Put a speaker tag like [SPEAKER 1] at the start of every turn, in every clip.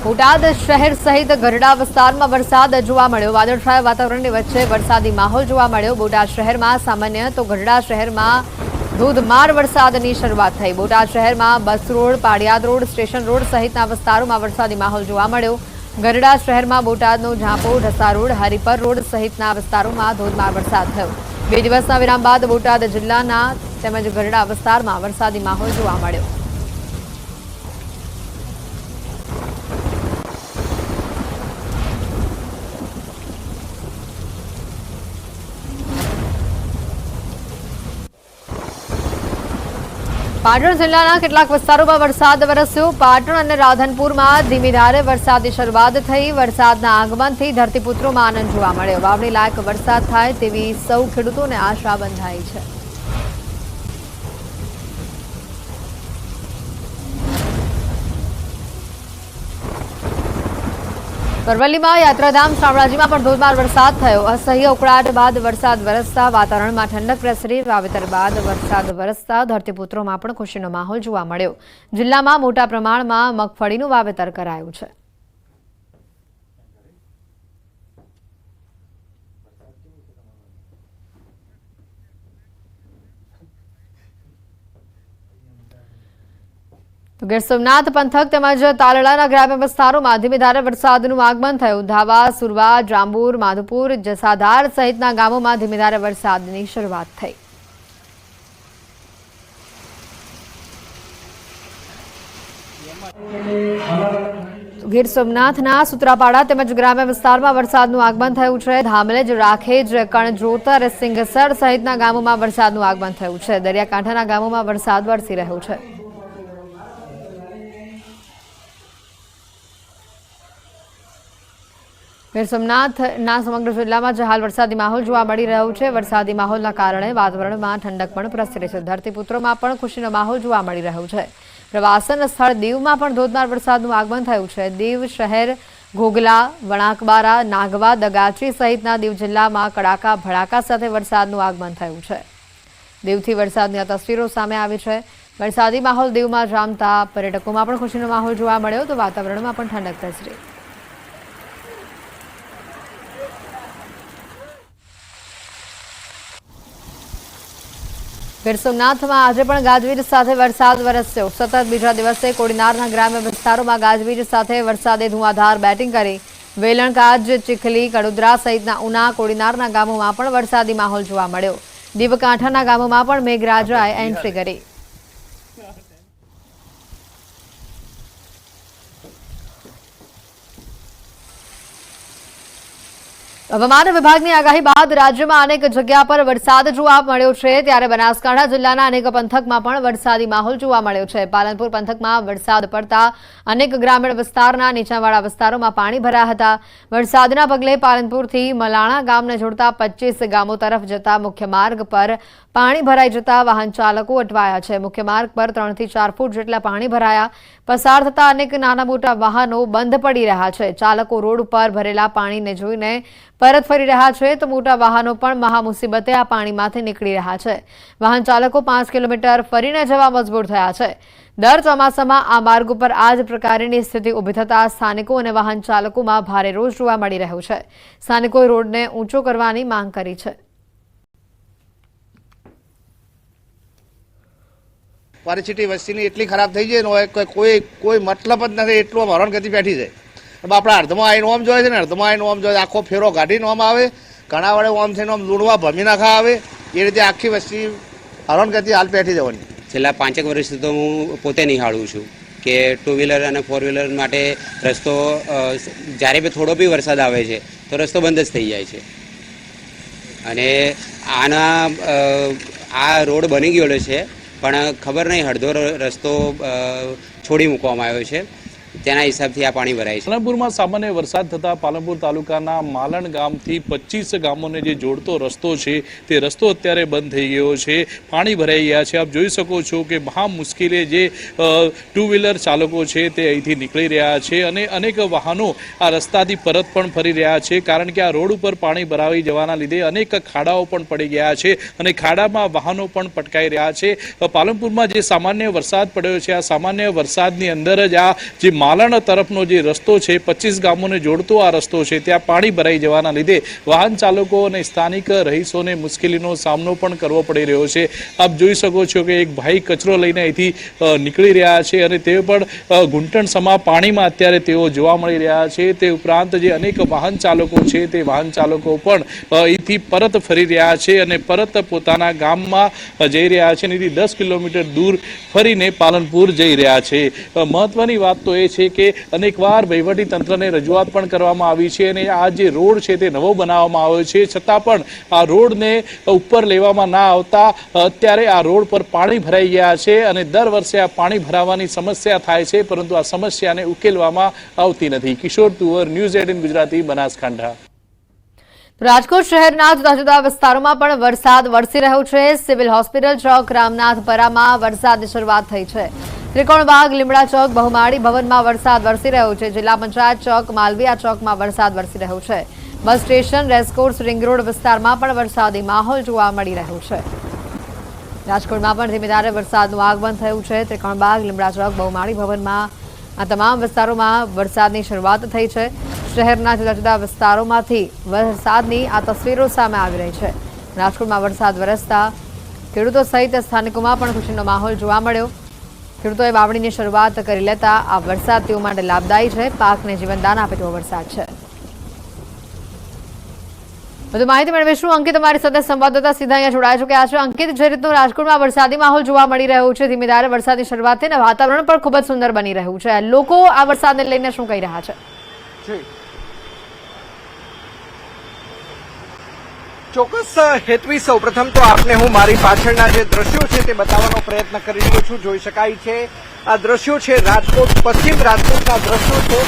[SPEAKER 1] બોટાદ શહેર સહિત ગઢડા વિસ્તારમાં વરસાદ જોવા મળ્યો। વાદળછાયા વાતાવરણની વચ્ચે વરસાદી માહોલ જોવા મળ્યો। બોટાદ શહેરમાં સામાન્ય તો ગઢડા શહેરમાં ધોધમાર વરસાદની શરૂઆત થઈ। બોટાદ શહેરમાં બસ રોડ, પાડિયાદ રોડ, સ્ટેશન રોડ સહિતના વિસ્તારોમાં વરસાદી માહોલ જોવા મળ્યો। ગઢડા શહેરમાં બોટાદનો ઝાંપો, ઢસા રોડ, હરિપર રોડ સહિતના વિસ્તારોમાં ધોધમાર વરસાદ થયો। 2 દિવસના વિરામ બાદ બોટાદ જિલ્લાના તેમજ ગઢડા વિસ્તારમાં વરસાદી માહોલ જોવા મળ્યો। પાટણ જિલ્લાના કેટલાક વિસ્તારોમાં વરસાદ વરસ્યો। પાટણ અને રાધનપુરમાં ધીમી ધારે વરસાદની શરૂઆત થઈ। વરસાદના આગમનથી ધરતીપુત્રોમાં આનંદ જોવા મળ્યો। વાવણી લાયક વરસાદ થાય તેવી સૌ ખેડૂતોને આશા બંધાઈ છે। અરવલ્લીમાં યાત્રાધામ શામળાજીમાં પણ ધોધમાર વરસાદ થયો। અસહ્ય ઉકળાટ બાદ વરસાદ વરસતા વાતાવરણમાં ઠંડક પ્રસરી। વાવેતર બાદ વરસાદ વરસતા ધરતીપુત્રોમાં પણ ખુશીનો માહોલ જોવા મળ્યો। જિલ્લામાં મોટા પ્રમાણમાં મગફળીનું વાવેતર કરાયું છે। તો ગીર સોમનાથ પંથક તેમજ તાલાળાના ગ્રામ્ય વિસ્તારોમાં ધીમી ધારે વરસાદનું આગમન થયું। ધાવા, સુરવા, જાંબુર, માધુપુર, જસાધાર સહિતના ગામોમાં ધીમી ધારે વરસાદની શરૂઆત થઈ। ગીર સોમનાથના સુત્રાપાડા તેમજ ગ્રામ્ય વિસ્તારમાં વરસાદનું આગમન થયું છે। ધામલેજ, રાખેજ, કણજોતર, સિંગસર સહિતના ગામોમાં વરસાદનું આગમન થયું છે। દરિયાકાંઠાના ગામોમાં વરસાદ વરસી રહ્યો છે। ગીર સોમનાથના સમગ્ર જિલ્લામાં હાલ વરસાદી માહોલ જોવા મળી રહ્યો છે। વરસાદી માહોલના કારણે વાતાવરણમાં ઠંડક પણ પ્રસરી છે। ધરતીપુત્રોમાં પણ ખુશીનો માહોલ જોવા મળી રહ્યો છે। પ્રવાસન સ્થળ દીવમાં પણ ધોધમાર વરસાદનું આગમન થયું છે। દીવ શહેર, ઘોઘલા, વણાકબારા, નાગવા, દગાચી સહિતના દીવ જિલ્લામાં કડાકા ભડાકા સાથે વરસાદનું આગમન થયું છે। દીવથી વરસાદની આ તસવીરો સામે આવી છે। વરસાદી માહોલ દીવમાં જામતા પર્યટકોમાં પણ ખુશીનો માહોલ જોવા મળ્યો તો વાતાવરણમાં પણ ઠંડક પ્રસરી। ગીર સોમનાથમાં આજે પણ ગાજવીજ સાથે વરસાદ વરસ્યો। સતત બીજા દિવસે કોડીનારના ગ્રામ્ય વિસ્તારોમાં ગાજવીજ સાથે વરસાદે ધુઆધાર બેટિંગ કરી। વેલણકાજ, ચીખલી, કડોદરા સહિતના ઉના, કોડીનારના ગામોમાં પણ વરસાદી માહોલ જોવા મળ્યો। દીવ કાંઠાના ગામોમાં પણ મેઘરાજાએ એન્ટ્રી કરી। હવામાન વિભાગની આગાહી બાદ રાજ્યમાં અનેક જગ્યા પર વરસાદ જોવા મળ્યો છે। ત્યારે બનાસકાંઠા જિલ્લાના અનેક પંથકમાં પણ વરસાદી માહોલ જોવા મળ્યો છે। પાલનપુર પંથકમાં વરસાદ પડતા અનેક ગ્રામીણ વિસ્તારના નીચાણવાળા વિસ્તારોમાં પાણી ભરાયા હતા। વરસાદના પગલે પાલનપુરથી મલાણા ગામને જોડતા 25 ગામો તરફ જતા મુખ્ય માર્ગ પર પાણી ભરાઈ જતા વાહન ચાલકો અટવાયા છે। મુખ્ય માર્ગ પર 3 થી 4 ફૂટ જેટલા પાણી ભરાયા। પસાર થતા અનેક નાના મોટા વાહનો બંધ પડી રહ્યા છે। ચાલકો રોડ ઉપર ભરેલા પાણીને જોઈને પરત ફરી રહ્યા છે તો મોટા વાહનો પણ મહા મુસીબતે આ પાણીમાંથી નીકળી રહ્યા છે। વાહન ચાલકો 5 કિલોમીટર ફરીને જવા મજબૂર થયા છે। દર ચોમાસામાં આ માર્ગ ઉપર આ જ પ્રકારની સ્થિતિ ઊભી થતા સ્થાનિકો અને વાહન ચાલકોમાં ભારે રોષ જોવા મળી રહ્યો છે। સ્થાનિકોએ રોડને ઊંચો કરવાની માંગ કરી છે।
[SPEAKER 2] પરિસ્થિતિ વસ્તીની એટલી ખરાબ થઈ જાય ને કોઈ મતલબ જ નથી। એટલું હરણગતિ બેઠી જાય। આપણા અર્ધમાં આવીને ઓમ જોઈએ છે ને, અર્ધમાં આવીને ઓમ જોઈએ, આખો ફેરો કાઢીને ઓમ આવે, ઘણા વડે ઓમ થઈને ઓમ લૂણવા ભમી નાખા આવે। એ રીતે આખી વસ્તી હરણગતિ હાલ બેઠી જવાની।
[SPEAKER 3] છેલ્લા 5 વર્ષથી તો હું પોતે નિહાળું છું કે 2 વ્હીલર અને 4 વ્હીલર માટે રસ્તો જ્યારે બી થોડો બી વરસાદ આવે છે તો રસ્તો બંધ જ થઈ જાય છે। અને આ રોડ બની ગયો છે પણ ખબર નહીં અડધો રસ્તો છોડી મૂકવામાં આવ્યો છે। તેના હિસાબથી આ પાણી ભરાય છે।
[SPEAKER 4] પાલનપુરમાં સામાન્ય વરસાદ થતા પાલનપુર તાલુકાના માલણ ગામથી 25 ગામોને જે જોડતો રસ્તો છે તે રસ્તો અત્યારે બંધ થઈ ગયો છે। પાણી ભરાઈ ગયા છે। આપ જોઈ શકો છો કે મહા મુશ્કેલી જે 2 વ્હીલર ચાલકો છે તે અહીંથી નીકળી રહ્યા છે અને અનેક વાહનો આ રસ્તાથી પરત પણ ફરી રહ્યા છે કારણ કે આ રોડ ઉપર પાણી ભરાઈ જવાના લીધે અનેક ખાડાઓ પણ પડી ગયા છે અને ખાડામાં વાહનો પણ પટકાઈ રહ્યા છે। પાલનપુરમાં જે સામાન્ય વરસાદ પડ્યો છે આ સામાન્ય વરસાદની અંદર જ આ જે માલણ તરફનો જે રસ્તો છે 25 ગામોને જોડતો આ રસ્તો છે ત્યાં પાણી ભરાઈ જવાના લીધે વાહન ચાલકો અને સ્થાનિક રહીશોને મુશ્કેલીનો સામનો પણ કરવો પડી રહ્યો છે। આપ જોઈ શકો છો કે એક ભાઈ કચરો લઈને અહીંથી નીકળી રહ્યા છે અને તે પણ ઘૂંટણ સમા પાણીમાં અત્યારે તેઓ જોવા મળી રહ્યા છે। તે ઉપરાંત જે અનેક વાહન ચાલકો છે તે વાહન ચાલકો પણ અહીંથી પરત ફરી રહ્યા છે અને પરત પોતાના ગામમાં જઈ રહ્યા છે। અહીંથી 10 કિલોમીટર દૂર ફરીને પાલનપુર જઈ રહ્યા છે। મહત્વની વાત તો એ છે કે અનેકવાર વહીવટી તંત્રને રજૂઆત પણ કરવામાં આવી છે અને આ જે રોડ છે તે નવો બનાવવામાં આવ્યો છે, છતાં પણ આ રોડને ઉપર લેવામાં ના આવતા અત્યારે આ રોડ પર પાણી ભરાઈ ગયા છે અને દર વર્ષે આ પાણી ભરાવાની સમસ્યા થાય છે, પરંતુ આ સમસ્યાને ઉકેલવામાં આવતી નથી। કિશોર તુવર, ન્યૂઝ 18 ગુજરાતી, બનાસકાંઠા।
[SPEAKER 1] રાજકોટ શહેરના જુદા જુદા વિસ્તારોમાં પણ વરસાદ વરસી રહ્યો છે। સિવિલ હોસ્પિટલ ચોક રામનાથપરામાં વરસાદની શરૂઆત થઈ છે। ત્રિકોણબાગ, લીમડા ચોક, બહુમાળી ભવનમાં વરસાદ વરસી રહ્યો છે। જિલ્લા પંચાયત ચોક, માલવીયા ચોકમાં વરસાદ વરસી રહ્યો છે। Bus station, racecourse, ring road વિસ્તારમાં પણ વરસાદી માહોલ જોવા મળી રહ્યો છે। રાજકોટમાં પણ ધીમે ધારે વરસાદનું આગમન થયું છે। ત્રિકોણબાગ, લીમડા ચોક, બહુમાળી ભવનમાં આ તમામ વિસ્તારોમાં વરસાદની શરૂઆત થઈ છે। શહેરના જુદા જુદા વિસ્તારોમાંથી વરસાદની આ તસવીરો સામે આવી રહી છે। રાજકોટમાં વરસાદ વરસતા ખેડૂતો સહિત સ્થાનિકોમાં પણ ખુશીનો માહોલ જોવા મળ્યો। ખેડૂતોએ વાવણીની શરૂઆત કરી લેતા આ વરસાદ તેઓ માટે લાભદાયી છે। પાકને જીવનદાન આપે તેવો વરસાદ છે। વધુ માહિતી મેળવીશું। અંકિત અમારી સાથે સંવાદદાતા સીધા અહીંયા જોડાયા ચૂક્યા છે। અંકિત, જે રીતનો રાજકોટમાં વરસાદી માહોલ જોવા મળી રહ્યો છે, ધીમે ધારે વરસાદની શરૂઆત થઈને વાતાવરણ પણ ખૂબ જ સુંદર બની રહ્યું છે, લોકો આ વરસાદને લઈને શું કહી રહ્યા છે?
[SPEAKER 5] ચોક્કસ હેતવી, સૌપ્રથમ તો આપને હું મારી પાછળના જે દ્રશ્યો છે તે બતાવવાનો પ્રયત્ન કરી રહ્યો છું। જોઈ શકાય છે આ દ્રશ્યો છે રાજકોટ, પશ્ચિમ રાજકોટના દ્રશ્યો છે।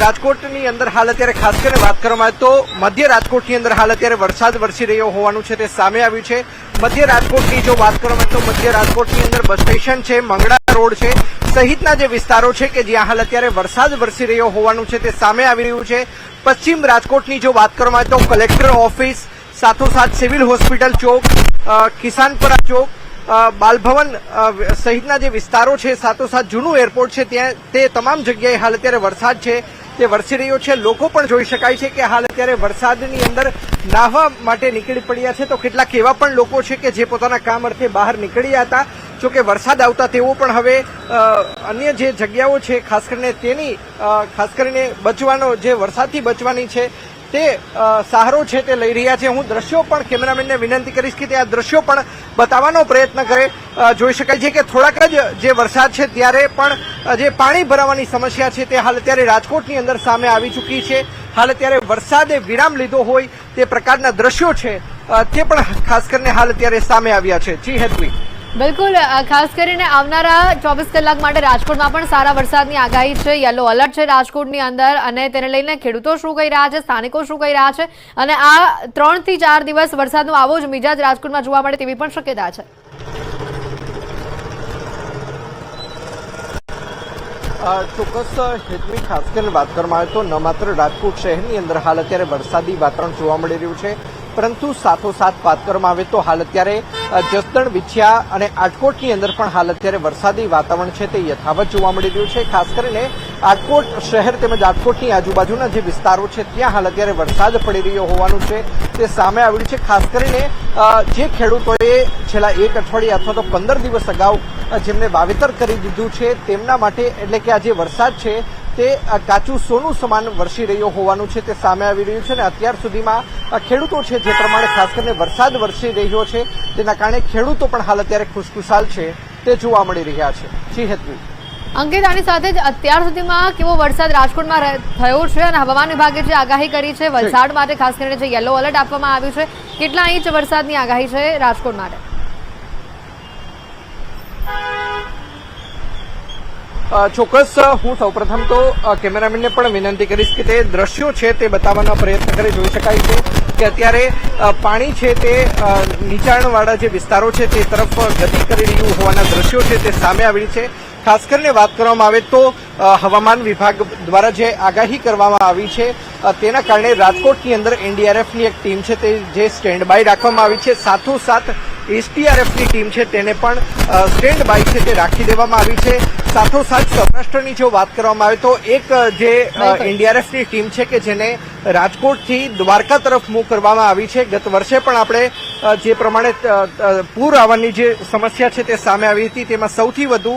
[SPEAKER 5] રાજકોટની અંદર હાલ અત્યારે ખાસ કરીને વાત કરવામાં આવે તો મધ્ય રાજકોટની અંદર હાલ અત્યારે વરસાદ વરસી રહ્યો હોવાનું છે તે સામે આવ્યું છે। મધ્ય રાજકોટની જો વાત કરવામાં આવે તો મધ્ય રાજકોટની અંદર બસ સ્ટેશન છે, મંગળા રોડ છે સહિતના જે વિસ્તારો છે કે જ્યાં હાલ અત્યારે વરસાદ વરસી રહ્યો હોવાનું છે તે સામે આવી રહ્યું છે। પશ્ચિમ રાજકોટની જો વાત કરવામાં આવે તો કલેક્ટર ઓફિસ, સાથોસાથ સિવિલ હોસ્પિટલ ચોક, કિસાનપરા ચોક, બાલભવન સહિતના જે વિસ્તારો છે, સાથોસાથ જૂનું એરપોર્ટ છે ત્યાં તે તમામ જગ્યાએ હાલ અત્યારે વરસાદ છે તે વરસી રહ્યો છે। લોકો પણ જોઈ શકાય છે કે હાલ અત્યારે વરસાદની અંદર નાહવા માટે નીકળી પડ્યા છે, તો કેટલાક એવા પણ લોકો છે કે જે પોતાના કામ અર્થે બહાર નીકળ્યા હતા, જોકે વરસાદ આવતા તેઓ પણ હવે અન્ય જે જગ્યાઓ છે ખાસ કરીને તેની ખાસ કરીને બચવાનો જે વરસાદથી બચવાની છે તે સહારો છે તે લઈ રહ્યા છે। હું દ્રશ્યો પણ કેમેરામેનને વિનંતી કરીશ કે તે આ દ્રશ્યો પણ બતાવવાનો પ્રયત્ન કરે। જોઈ શકાય છે કે થોડાક જ જે વરસાદ છે ત્યારે પણ જે પાણી ભરાવાની સમસ્યા છે તે હાલ અત્યારે રાજકોટની અંદર સામે આવી ચૂકી છે। હાલ અત્યારે વરસાદે વિરામ લીધો હોય તે પ્રકારના દ્રશ્યો છે તે પણ ખાસ કરીને હાલ અત્યારે સામે આવ્યા છે। જી હેતવી,
[SPEAKER 1] બિલકુલ, ખાસ કરીને આવનારા 24 કલાક માટે રાજકોટમાં પણ સારા વરસાદની આગાહી છે। યલો એલર્ટ છે રાજકોટની અંદર અને તેને લઈને ખેડૂતો શું કહી રહ્યા છે, સ્થાનિકો શું કહી રહ્યા છે અને આ 3 થી 4 દિવસ વરસાદનો આવો જ મિજાજ રાજકોટમાં જોવા મળે તેવી પણ શક્યતા છે।
[SPEAKER 5] ચોક્કસ હેતવી, ખાસ કરીને વાત કરવામાં આવે તો ન માત્ર રાજકોટ શહેરની અંદર હાલ અત્યારે વરસાદી વાતાવરણ જોવા મળી રહ્યું છે, પરંતુ સાથોસાથ વાત કરવામાં આવે તો હાલ અત્યારે જસદણ, વિછિયા અને આટકોટની અંદર પણ હાલ અત્યારે વરસાદી વાતાવરણ છે તે યથાવત જોવા મળી રહ્યું છે। ખાસ કરીને આટકોટ શહેર તેમજ આટકોટની આજુબાજુના જે વિસ્તારો છે ત્યાં હાલ અત્યારે વરસાદ પડી રહ્યો હોવાનું છે તે સામે આવ્યું છે। ખાસ કરીને જે ખેડૂતોએ છેલ્લા 1 અઠવાડિયા અથવા તો 15 દિવસ અગાઉ જેમને વાવેતર કરી દીધું છે તેમના માટે એટલે કે આ જે વરસાદ છે તે કાચું સોનું સમાન વરસી રહ્યો હોવાનું છે તે સામે આવી રહ્યું છે અને અત્યાર સુધીમાં ખેડૂતો છે જે પ્રમાણે ખાસ કરીને વરસાદ વરસી રહ્યો છે તેના કારણે ખેડૂતો પણ હાલ અત્યારે ખુશખુશાલ છે તે જોવા મળી રહ્યા છે। જી હેતવી,
[SPEAKER 1] અંકિત, આની સાથે જ અત્યાર સુધીમાં કેવો વરસાદ રાજકોટમાં થયો છે અને હવામાન વિભાગે જે આગાહી કરી છે વલસાડ માટે ખાસ કરીને જે યલો એલર્ટ આપવામાં આવ્યું છે, કેટલા ઇંચ વરસાદની આગાહી છે રાજકોટ માટે?
[SPEAKER 5] ચોક્કસ, હું સૌપ્રથમ તો કેમેરામેનને પણ વિનંતી કરીશ કે તે દ્રશ્યો છે તે બતાવવાનો પ્રયત્ન કરે। જોઈ શકાય છે કે અત્યારે પાણી છે તે નીચાણવાળા જે વિસ્તારો છે તે તરફ ગતિ કરી રહ્યું હોવાના દ્રશ્યો છે તે સામે આવી છે। ખાસ કરીને વાત કરવામાં આવે તો હવામાન વિભાગ દ્વારા જે આગાહી કરવામાં આવી છે તેના કારણે રાજકોટની અંદર એનડીઆરએફની એક ટીમ છે તે જે સ્ટેન્ડ બાય રાખવામાં આવી છે, સાથોસાથ એસડીઆરએફની ટીમ છે તેને પણ સ્ટેન્ડ બાય છે તે રાખી દેવામાં આવી છે. સાથોસાથ સૌરાષ્ટ્રની જો વાત કરવામાં આવે તો એક જે એનડીઆરએફની ટીમ છે કે જેને રાજકોટથી દ્વારકા તરફ મૂવ કરવામાં આવી છે. ગત વર્ષે પણ આપણે જે પ્રમાણે પૂર આવવાની જે સમસ્યા છે તે સામે આવી હતી તેમાં સૌથી વધુ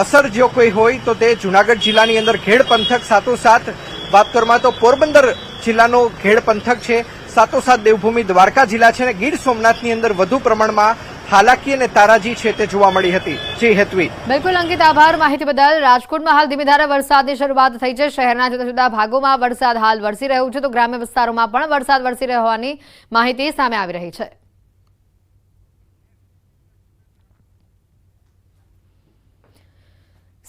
[SPEAKER 5] અસર જો કોઈ હોય તો તે જૂનાગઢ જિલ્લાની અંદર ઘેડ પંથક, સાથોસાથ વાત કરવામાં તો પોરબંદર જિલ્લાનો ઘેડ પંથક છે, સાથોસાથ દેવભૂમિ દ્વારકા જિલ્લા છે અને ગીર સોમનાથની અંદર વધુ પ્રમાણમાં હાલાકી અને તારાજી છે તે જોવા મળી હતી. જી હેતવી.
[SPEAKER 1] બિલકુલ અંકિત, આભાર માહિતી બદલ. રાજકોટમાં હાલ ધીમી ધારે વરસાદની શરૂઆત થઈ છે. શહેરના જુદા જુદા ભાગોમાં વરસાદ હાલ વરસી રહ્યો છે, તો ગ્રામ્ય વિસ્તારોમાં પણ વરસાદ વરસી રહ્યો હોવાની માહિતી સામે આવી રહી છે.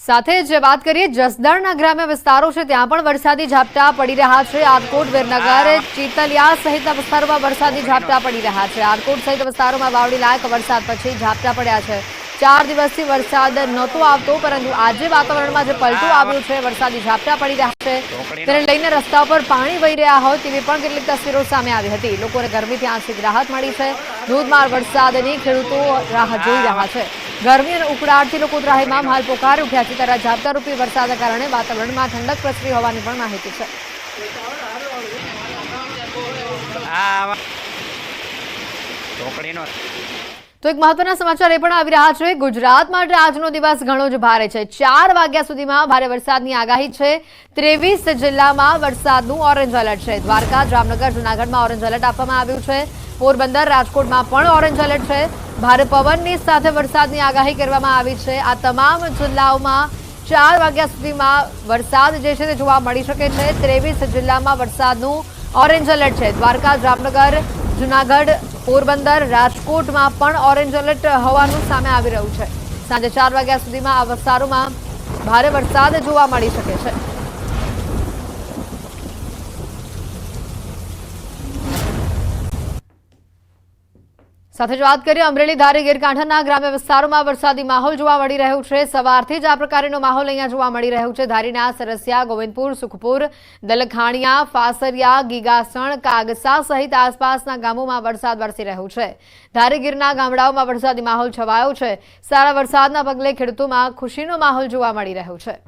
[SPEAKER 1] સાથે જ વાત કરીએ જસદણના ગ્રામ્ય વિસ્તારો છે ત્યાં પણ વરસાદી ઝાપટા પડી રહ્યા છે. આરકોટ, વિરનગર, ચીતલિયા સહિતના વિસ્તારોમાં વરસાદી ઝાપટા પડી રહ્યા છે. આરકોટ સહિત વિસ્તારોમાં વાવડી લાયક વરસાદ પછી ઝાપટા પડ્યા છે. 4 દિવસથી વરસાદ નહોતો આવતો, પરંતુ આજે વાતાવરણમાં જે પલટો આવ્યો છે, વરસાદી ઝાપટા પડી રહ્યા છે, તેને લઈને રસ્તા પર પાણી વહી રહ્યા હોય તેવી પણ કેટલીક તસવીરો સામે આવી હતી. લોકોને ગરમીથી આંશિક રાહત મળી છે. ધોધમાર વરસાદની ખેડૂતો રાહ જોઈ રહ્યા છે. ગરમી અને ઉકળાટથી લોકો ત્રાહિમામ હાલ પોકારી ઉઠ્યા છે, ત્યારે ઝાપટારૂપી વરસાદના કારણે વાતાવરણમાં ઠંડક પ્રસરી હોવાની પણ માહિતી છે. તો એક મહત્વના સમાચાર એ પણ આવી રહ્યા છે. ગુજરાત માટે આજનો દિવસ ઘણો જ ભારે છે. 4 વાગ્યા સુધીમાં ભારે વરસાદની આગાહી છે. 23 જિલ્લામાં વરસાદનું ઓરેન્જ એલર્ટ છે. દ્વારકા, જામનગર, જૂનાગઢમાં ઓરેન્જ એલર્ટ આપવામાં આવ્યું છે. પોરબંદર, રાજકોટમાં પણ ઓરેન્જ એલર્ટ છે. ભારે પવનની સાથે વરસાદની આગાહી કરવામાં આવી છે. આ તમામ જિલ્લાઓમાં 4 વાગ્યા સુધીમાં વરસાદ જે છે તે જોવા મળી શકે છે. 23 જિલ્લામાં વરસાદનું ઓરેન્જ એલર્ટ છે. દ્વારકા, જામનગર, જૂનાગઢ, પોરબંદર, રાજકોટમાં પણ ઓરેન્જ એલર્ટ હોવાનું સામે આવી રહ્યું છે. સાંજે 4 વાગ્યા સુધીમાં આ વિસ્તારોમાં ભારે વરસાદ જોવા મળી શકે છે. સાથે જ વાત કરીએ અમરેલી, ધારી, ગીરકાંઠાના ગ્રામ્ય વિસ્તારોમાં વરસાદી માહોલ જોવા મળી રહ્યો છે. સવારથી જ આ પ્રકારનો માહોલ અહીંયા જોવા મળી રહ્યો છે. ધારીના સરસિયા, ગોવિંદપુર, સુખપુર, દલખાણીયા, ફાસરિયા, ગીગાસણ, કાગસા સહિત આસપાસના ગામોમાં વરસાદ વરસી રહ્યો છે. ધારી, ગીરના ગામડાઓમાં વરસાદી માહોલ છવાયો છે. સારા વરસાદના પગલે ખેડૂતોમાં ખુશીનો માહોલ જોવા મળી રહ્યો છે.